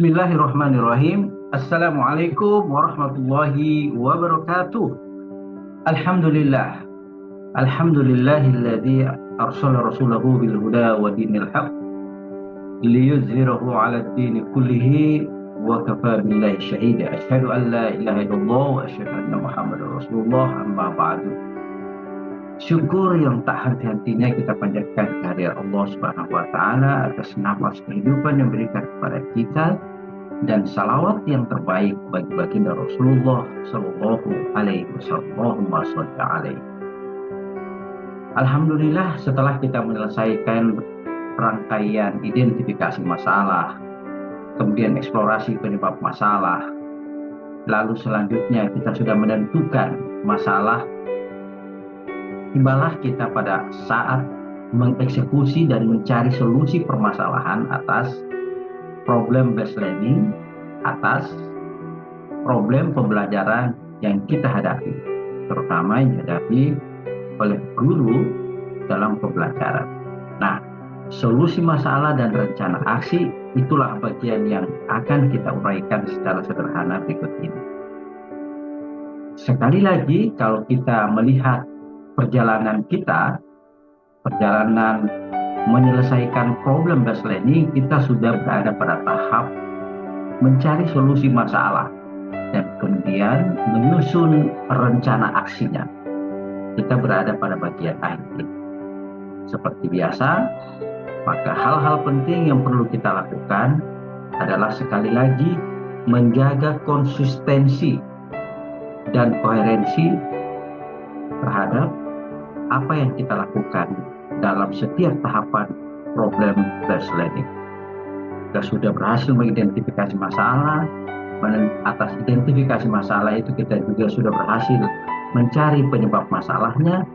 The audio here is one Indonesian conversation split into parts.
Bismillahirrahmanirrahim. Assalamualaikum warahmatullahi wabarakatuh. Alhamdulillah. Alhamdulillahilladzi arsala rasulahu bil huda wa dinil haq liyuzhirahu 'ala ad-din kullihi wa kafa billahi shahida. Asyhadu an la ilaha illallah wa asyhadu anna Muhammadar Rasulullah, amma ba'du. Syukur yang tak henti-hentinya kita panjatkan kehadirat Allah Subhanahu wa taala atas nafas kehidupan yang berikan kepada kita, dan salawat yang terbaik bagi baginda Rasulullah sallallahu alaihi wasallam. Alhamdulillah, setelah kita menyelesaikan rangkaian identifikasi masalah, kemudian eksplorasi penyebab masalah, lalu selanjutnya kita sudah menentukan masalah, tibalah kita pada saat mengeksekusi dan mencari solusi permasalahan atas problem based learning, atas problem pembelajaran yang kita hadapi, terutama yang dihadapi oleh guru dalam pembelajaran. Nah, solusi masalah dan rencana aksi itulah bagian yang akan kita uraikan secara sederhana berikut ini. Sekali lagi, kalau kita melihat perjalanan menyelesaikan problem based learning, kita sudah berada pada tahap mencari solusi masalah dan kemudian menyusun rencana aksinya. Kita berada pada bagian akhir. Seperti biasa, maka hal-hal penting yang perlu kita lakukan adalah sekali lagi menjaga konsistensi dan koherensi terhadap apa yang kita lakukan dalam setiap tahapan problem based learning. Kita sudah berhasil mengidentifikasi masalah, atas identifikasi masalah itu kita juga sudah berhasil mencari penyebab masalahnya,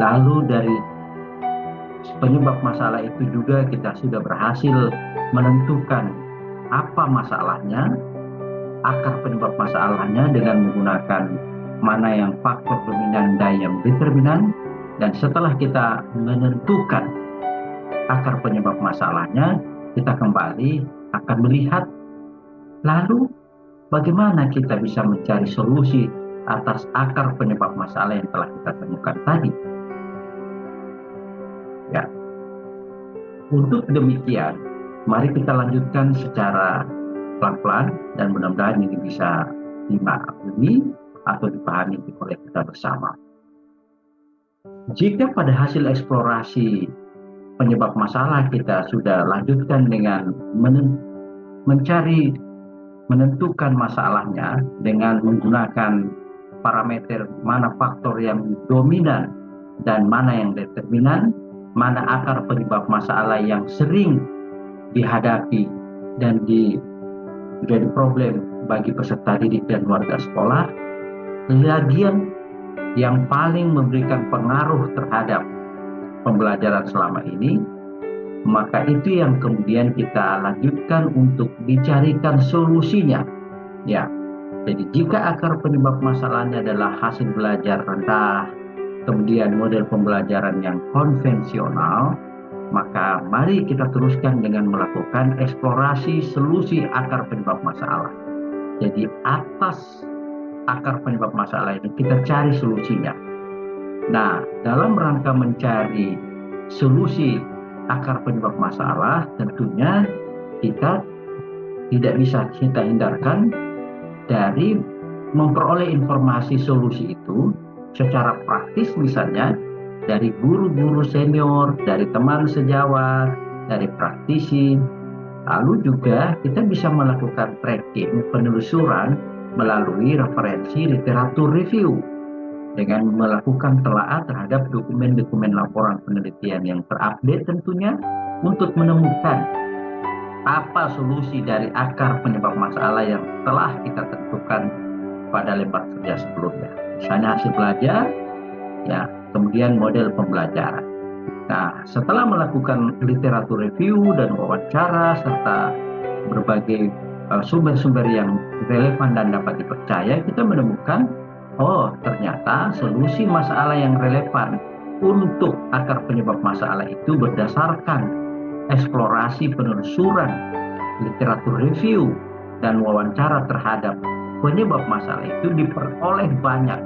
lalu dari penyebab masalah itu juga kita sudah berhasil menentukan apa masalahnya, akar penyebab masalahnya dengan menggunakan mana yang faktor dominan dan yang determinan. Dan setelah kita menentukan akar penyebab masalahnya, kita kembali akan melihat lalu bagaimana kita bisa mencari solusi atas akar penyebab masalah yang telah kita temukan tadi. Ya. Untuk demikian, mari kita lanjutkan secara pelan-pelan dan mudah-mudahan ini bisa dimaklumi atau dipahami oleh kita bersama. Jika pada hasil eksplorasi penyebab masalah kita sudah lanjutkan dengan menentukan masalahnya dengan menggunakan parameter mana faktor yang dominan dan mana yang determinan, mana akar penyebab masalah yang sering dihadapi dan menjadi problem bagi peserta didik dan warga sekolah, bagian yang paling memberikan pengaruh terhadap pembelajaran selama ini, maka itu yang kemudian kita lanjutkan untuk dicarikan solusinya. Ya, jadi jika akar penyebab masalahnya adalah hasil belajar rendah, kemudian model pembelajaran yang konvensional, maka mari kita teruskan dengan melakukan eksplorasi solusi akar penyebab masalah. Jadi atas akar penyebab masalah ini kita cari solusinya. Nah, dalam rangka mencari solusi akar penyebab masalah, tentunya kita tidak bisa kita hindarkan dari memperoleh informasi solusi itu secara praktis, misalnya dari guru-guru senior, dari teman sejawat, dari praktisi. Lalu juga kita bisa melakukan tracking, penelusuran melalui referensi literatur review dengan melakukan telaah terhadap dokumen-dokumen laporan penelitian yang terupdate tentunya untuk menemukan apa solusi dari akar penyebab masalah yang telah kita tentukan pada lembar kerja sebelumnya. Misalnya hasil belajar, ya, kemudian model pembelajaran. Nah, setelah melakukan literatur review dan wawancara serta berbagai sumber-sumber yang relevan dan dapat dipercaya, kita menemukan ternyata solusi masalah yang relevan untuk akar penyebab masalah itu berdasarkan eksplorasi penelusuran literatur review dan wawancara terhadap penyebab masalah itu, diperoleh banyak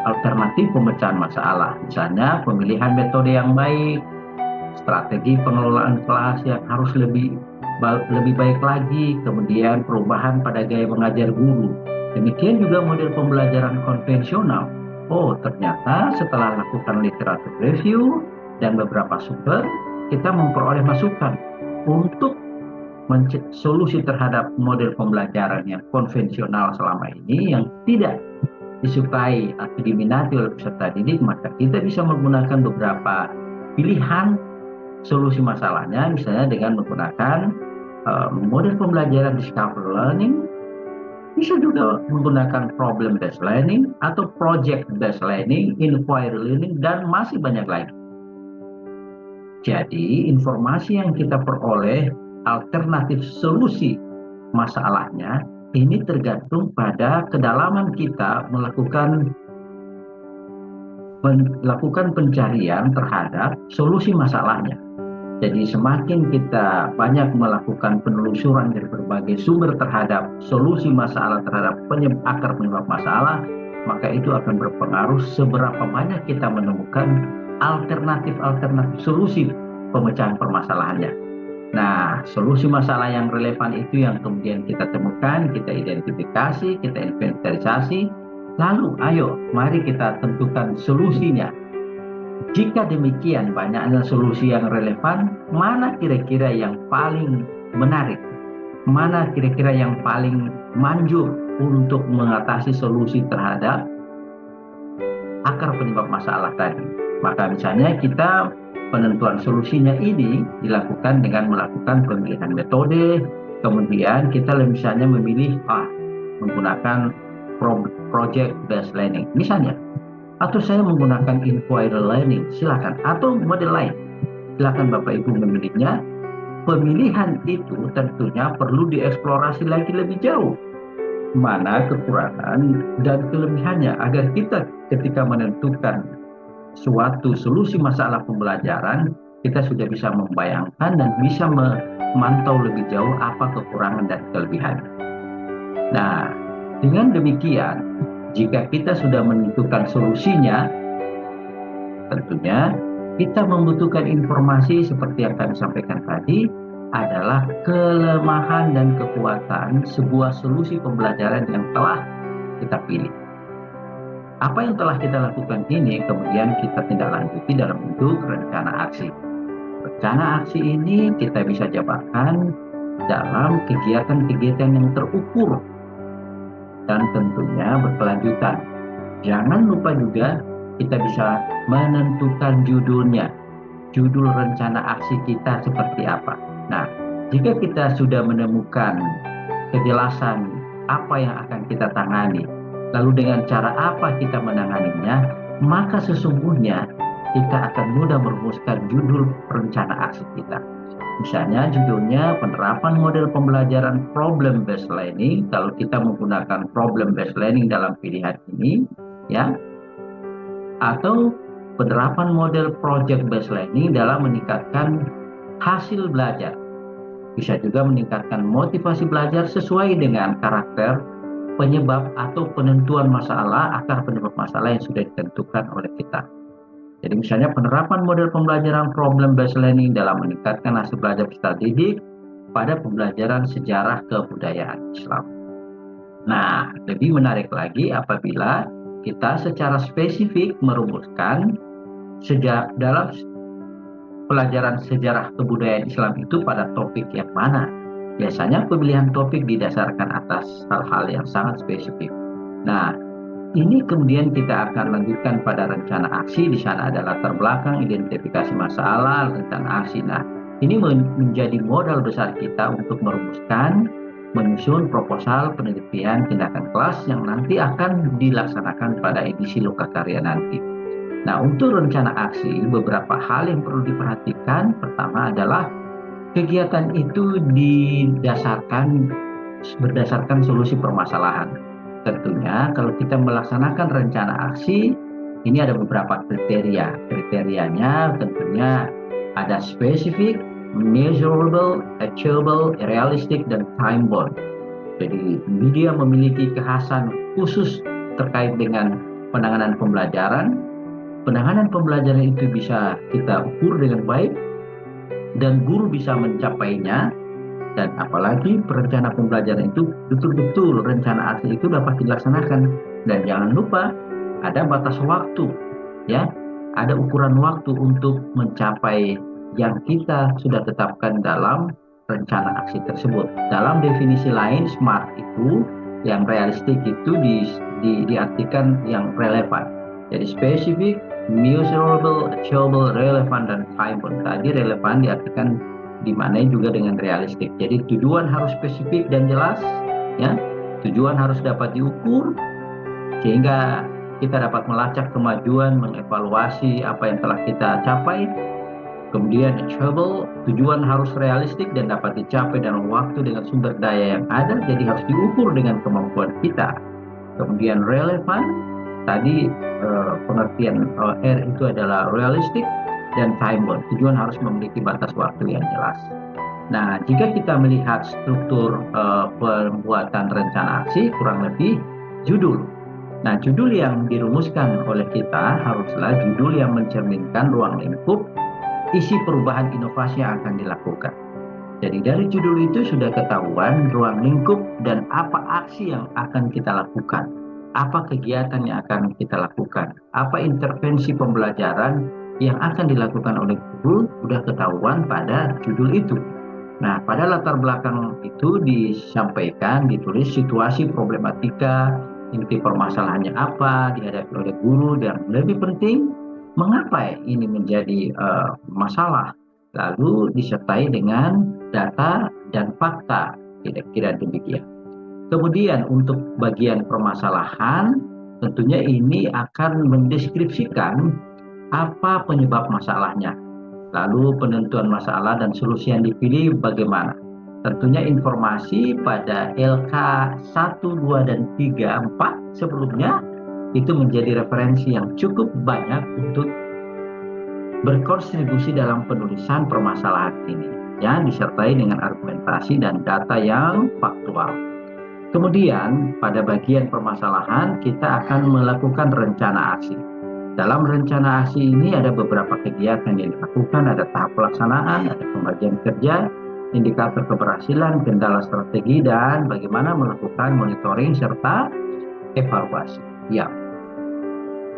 alternatif pemecahan masalah. Misalnya pemilihan metode yang baik, strategi pengelolaan kelas yang harus lebih baik lagi, kemudian perubahan pada gaya mengajar guru. Demikian juga model pembelajaran konvensional. Oh, ternyata setelah lakukan literatur review dan beberapa sumber, kita memperoleh masukan untuk solusi terhadap model pembelajaran yang konvensional selama ini yang tidak disukai atau diminati oleh peserta didik, maka kita bisa menggunakan beberapa pilihan solusi masalahnya, misalnya dengan menggunakan model pembelajaran discovery learning, bisa juga menggunakan problem based learning atau project based learning, inquiry learning, dan masih banyak lagi. Jadi informasi yang kita peroleh, alternatif solusi masalahnya, ini tergantung pada kedalaman kita melakukan pencarian terhadap solusi masalahnya. Jadi semakin kita banyak melakukan penelusuran dari berbagai sumber terhadap solusi masalah, terhadap akar penyebab masalah, maka itu akan berpengaruh seberapa banyak kita menemukan alternatif solusi pemecahan permasalahannya. Nah, solusi masalah yang relevan itu yang kemudian kita temukan, kita identifikasi, kita inventarisasi, lalu ayo mari kita tentukan solusinya. Jika demikian banyaknya solusi yang relevan, mana kira-kira yang paling menarik? Mana kira-kira yang paling manjur untuk mengatasi solusi terhadap akar penyebab masalah tadi? Maka misalnya kita penentuan solusinya ini dilakukan dengan melakukan pemilihan metode, kemudian kita misalnya memilih menggunakan project based learning misalnya, atau saya menggunakan inquiry learning, silakan, atau model lain, silakan Bapak Ibu memilihnya. Pemilihan itu tentunya perlu dieksplorasi lagi lebih jauh, mana kekurangan dan kelebihannya, agar kita ketika menentukan suatu solusi masalah pembelajaran, kita sudah bisa membayangkan dan bisa memantau lebih jauh apa kekurangan dan kelebihannya. Nah, dengan demikian, jika kita sudah menentukan solusinya, tentunya kita membutuhkan informasi seperti yang kami sampaikan tadi, adalah kelemahan dan kekuatan sebuah solusi pembelajaran yang telah kita pilih. Apa yang telah kita lakukan ini kemudian kita tindak lanjuti dalam bentuk rencana aksi. Rencana aksi ini kita bisa jabarkan dalam kegiatan-kegiatan yang terukur dan tentunya berkelanjutan. Jangan lupa juga kita bisa menentukan judulnya, judul rencana aksi kita seperti apa. Nah, jika kita sudah menemukan kejelasan apa yang akan kita tangani, lalu dengan cara apa kita menanganinya, maka sesungguhnya kita akan mudah merumuskan judul rencana aksi kita. Misalnya judulnya penerapan model pembelajaran problem based learning, kalau kita menggunakan problem based learning dalam pilihan ini, ya, atau penerapan model project based learning dalam meningkatkan hasil belajar. Bisa juga meningkatkan motivasi belajar sesuai dengan karakter penyebab atau penentuan masalah, akar penyebab masalah yang sudah ditentukan oleh kita. Jadi misalnya penerapan model pembelajaran problem based learning dalam meningkatkan hasil belajar peserta didik pada pembelajaran sejarah kebudayaan Islam. Nah, lebih menarik lagi apabila kita secara spesifik merumuskan dalam pelajaran sejarah kebudayaan Islam itu pada topik yang mana. Biasanya pemilihan topik didasarkan atas hal-hal yang sangat spesifik. Nah, ini kemudian kita akan lanjutkan pada rencana aksi. Di sana ada latar belakang, identifikasi masalah, rencana aksi. Nah, ini menjadi modal besar kita untuk merumuskan, menyusun proposal penelitian tindakan kelas yang nanti akan dilaksanakan pada edisi lokakarya nanti. Nah, untuk rencana aksi, beberapa hal yang perlu diperhatikan. Pertama adalah kegiatan itu berdasarkan solusi permasalahan. Tentunya kalau kita melaksanakan rencana aksi, ini ada beberapa kriteria. Kriterianya tentunya ada spesifik, measurable, achievable, realistic, dan time bound. Jadi media memiliki kekhasan khusus terkait dengan penanganan pembelajaran. Penanganan pembelajaran itu bisa kita ukur dengan baik dan guru bisa mencapainya, dan apalagi perencana pembelajaran itu betul-betul rencana aksi itu dapat dilaksanakan. Dan jangan lupa ada batas waktu, ya, ada ukuran waktu untuk mencapai yang kita sudah tetapkan dalam rencana aksi tersebut. Dalam definisi lain, SMART itu yang realistik itu diartikan yang relevan. Jadi spesifik, measurable, achievable, relevant, dan time bound. Tadi relevan diartikan di mana juga dengan realistik. Jadi tujuan harus spesifik dan jelas, ya. Tujuan harus dapat diukur sehingga kita dapat melacak kemajuan, mengevaluasi apa yang telah kita capai. Kemudian achievable, tujuan harus realistik dan dapat dicapai dalam waktu dengan sumber daya yang ada, jadi harus diukur dengan kemampuan kita. Kemudian relevan, tadi pengertian R itu adalah realistik, dan time bound, tujuan harus memiliki batas waktu yang jelas. Nah, jika kita melihat struktur pembuatan rencana aksi, kurang lebih judul. Nah, judul yang dirumuskan oleh kita haruslah judul yang mencerminkan ruang lingkup isi perubahan inovasi yang akan dilakukan. Jadi dari judul itu sudah ketahuan ruang lingkup dan apa aksi yang akan kita lakukan, apa kegiatan yang akan kita lakukan, apa intervensi pembelajaran yang akan dilakukan oleh guru, sudah ketahuan pada judul itu. Nah, pada latar belakang itu disampaikan, ditulis situasi problematika, inti permasalahannya apa, dihadapi oleh guru, dan lebih penting, mengapa ini menjadi masalah, lalu disertai dengan data dan fakta, kira-kira demikian. Kemudian untuk bagian permasalahan, tentunya ini akan mendeskripsikan apa penyebab masalahnya, lalu penentuan masalah dan solusi yang dipilih bagaimana. Tentunya informasi pada LK 1, 2, dan 3, 4 sebelumnya itu menjadi referensi yang cukup banyak untuk berkontribusi dalam penulisan permasalahan ini, yang disertai dengan argumentasi dan data yang faktual. Kemudian pada bagian permasalahan kita akan melakukan rencana aksi. Dalam rencana aksi ini ada beberapa kegiatan yang dilakukan, ada tahap pelaksanaan, ada pembagian kerja, indikator keberhasilan, kendala strategi, dan bagaimana melakukan monitoring serta evaluasi. Ya,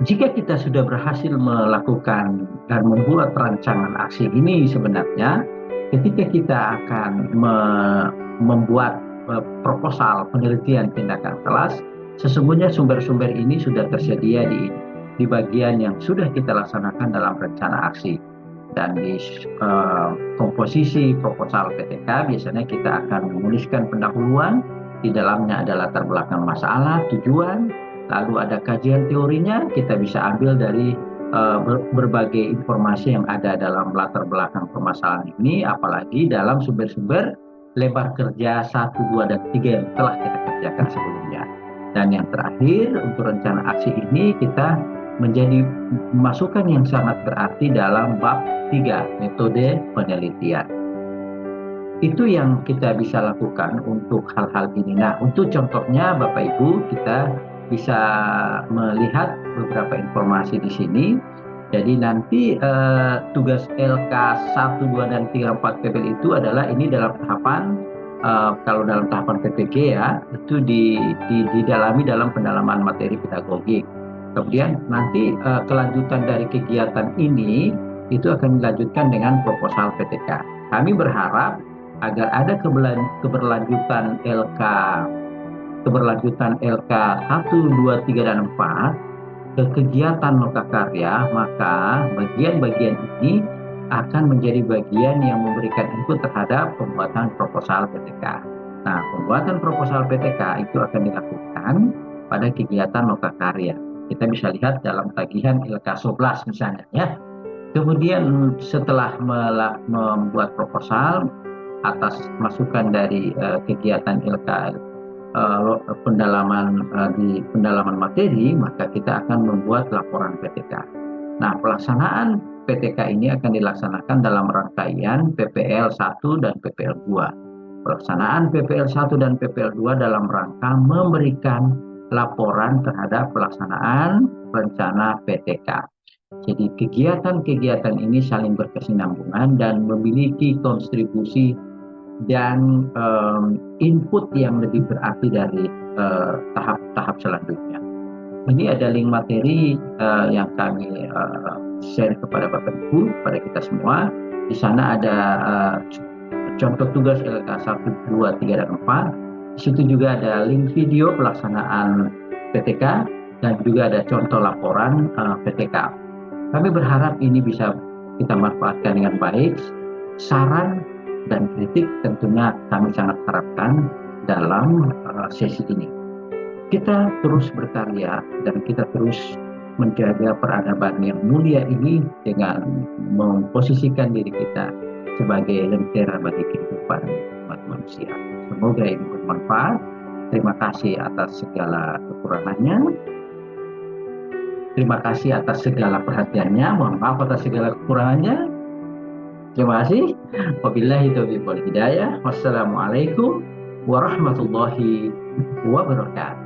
jika kita sudah berhasil melakukan dan membuat rancangan aksi ini, sebenarnya ketika kita akan membuat proposal penelitian tindakan kelas, sesungguhnya sumber-sumber ini sudah tersedia di bagian yang sudah kita laksanakan dalam rencana aksi. Dan di komposisi proposal PTK biasanya kita akan menuliskan pendahuluan, di dalamnya ada latar belakang masalah, tujuan, lalu ada kajian teorinya, kita bisa ambil dari berbagai informasi yang ada dalam latar belakang permasalahan ini, apalagi dalam sumber-sumber lebar kerja 1, 2, dan 3 yang telah kita kerjakan sebelumnya. Dan yang terakhir, untuk rencana aksi ini kita menjadi masukan yang sangat berarti dalam bab 3, metode penelitian. Itu yang kita bisa lakukan untuk hal-hal ini. Nah, untuk contohnya Bapak Ibu, kita bisa melihat beberapa informasi di sini. Jadi nanti tugas LK 1, 2, dan 3, 4 PPL itu adalah ini dalam tahapan, kalau dalam tahapan PPG ya, itu didalami dalam pendalaman materi pedagogik. Kemudian nanti kelanjutan dari kegiatan ini itu akan dilanjutkan dengan proposal PTK. Kami berharap agar ada keberlanjutan LK 1, 2, 3, dan 4 ke kegiatan lokakarya, maka bagian-bagian ini akan menjadi bagian yang memberikan input terhadap pembuatan proposal PTK. Nah, pembuatan proposal PTK itu akan dilakukan pada kegiatan lokakarya. Kita bisa lihat dalam tagihan LK 11 misalnya ya. Kemudian setelah membuat proposal atas masukan dari kegiatan LK pendalaman materi, maka kita akan membuat laporan PTK. Nah, pelaksanaan PTK ini akan dilaksanakan dalam rangkaian PPL 1 dan PPL 2. Pelaksanaan PPL 1 dan PPL 2 dalam rangka memberikan laporan terhadap pelaksanaan rencana PTK. Jadi kegiatan-kegiatan ini saling berkesinambungan dan memiliki kontribusi dan input yang lebih berarti dari tahap-tahap selanjutnya. Ini ada link materi yang kami share kepada Bapak Ibu, kepada kita semua. Di sana ada contoh tugas LK 1, 2, 3, dan 4. Di situ juga ada link video pelaksanaan PTK dan juga ada contoh laporan PTK. Kami berharap ini bisa kita manfaatkan dengan baik. Saran dan kritik tentunya kami sangat harapkan dalam sesi ini. Kita terus berkarya dan kita terus menjaga peradaban yang mulia ini dengan memposisikan diri kita sebagai lentera bagi kehidupan umat manusia. Semoga ini bermanfaat. Terima kasih atas segala kekurangannya. Terima kasih atas segala perhatiannya. Mohon maaf atas segala kekurangannya. Terima kasih. Wabillahi taufiq wal hidayah. Wassalamualaikum warahmatullahi wabarakatuh.